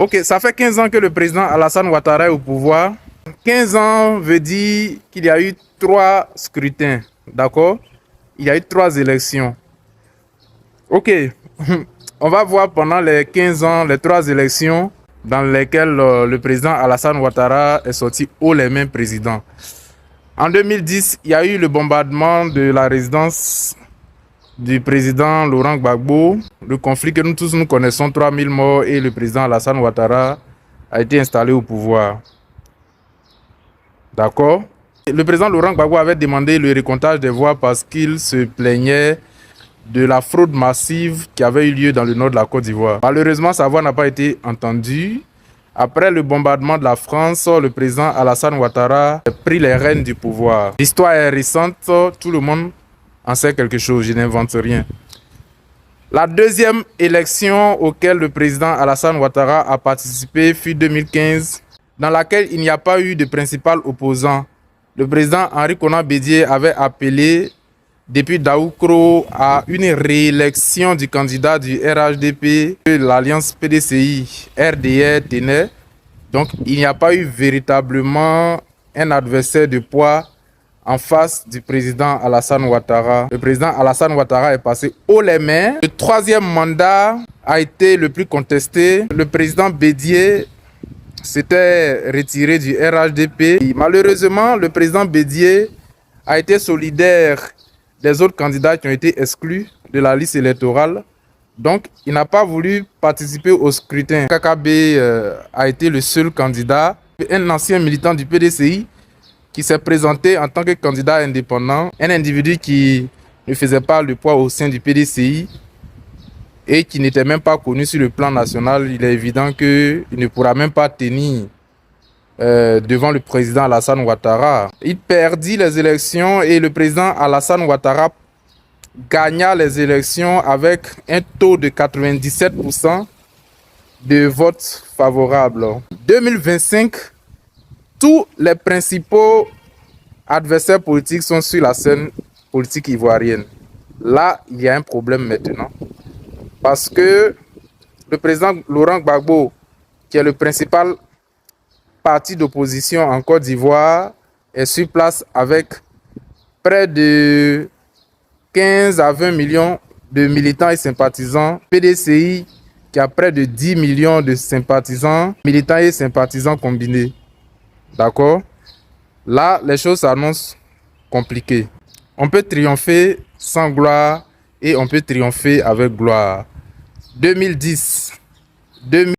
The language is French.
Ok, ça fait 15 ans que le président Alassane Ouattara est au pouvoir. 15 ans veut dire qu'il y a eu 3 scrutins, d'accord? Il y a eu 3 élections. Ok, on va voir pendant les 15 ans, les 3 élections dans lesquelles le président Alassane Ouattara est sorti haut les mains président. En 2010, il y a eu le bombardement de la résidence du président Laurent Gbagbo, le conflit que nous tous nous connaissons, 3000 morts, et le président Alassane Ouattara a été installé au pouvoir. D'accord? Le président Laurent Gbagbo avait demandé le recomptage des voix parce qu'il se plaignait de la fraude massive qui avait eu lieu dans le nord de la Côte d'Ivoire. Malheureusement, sa voix n'a pas été entendue. Après le bombardement de la France, le président Alassane Ouattara a pris les rênes du pouvoir. L'histoire est récente, tout le monde en sait quelque chose, je n'invente rien. La deuxième élection auquel le président Alassane Ouattara a participé fut 2015, dans laquelle il n'y a pas eu de principal opposant. Le président Henri Konan Bédié avait appelé depuis Daoukro à une réélection du candidat du RHDP que l'alliance PDCI-RDR tenait. Donc il n'y a pas eu véritablement un adversaire de poids en face du président Alassane Ouattara. Le président Alassane Ouattara est passé haut les mains. Le troisième mandat a été le plus contesté. Le président Bédié s'était retiré du RHDP. Et malheureusement, le président Bédié a été solidaire des autres candidats qui ont été exclus de la liste électorale. Donc, il n'a pas voulu participer au scrutin. KKB a été le seul candidat. Un ancien militant du PDCI qui s'est présenté en tant que candidat indépendant. Un individu qui ne faisait pas le poids au sein du PDCI et qui n'était même pas connu sur le plan national. Il est évident qu'il ne pourra même pas tenir devant le président Alassane Ouattara. Il perdit les élections et le président Alassane Ouattara gagna les élections avec un taux de 97% de votes favorables. 2025, tous les principaux adversaires politiques sont sur la scène politique ivoirienne. Là, il y a un problème maintenant. Parce que le président Laurent Gbagbo, qui est le principal parti d'opposition en Côte d'Ivoire, est sur place avec près de 15 à 20 millions de militants et sympathisants. PDCI qui a près de 10 millions de sympathisants, militants et sympathisants combinés. D'accord? Là, les choses s'annoncent compliquées. On peut triompher sans gloire et on peut triompher avec gloire. 2010,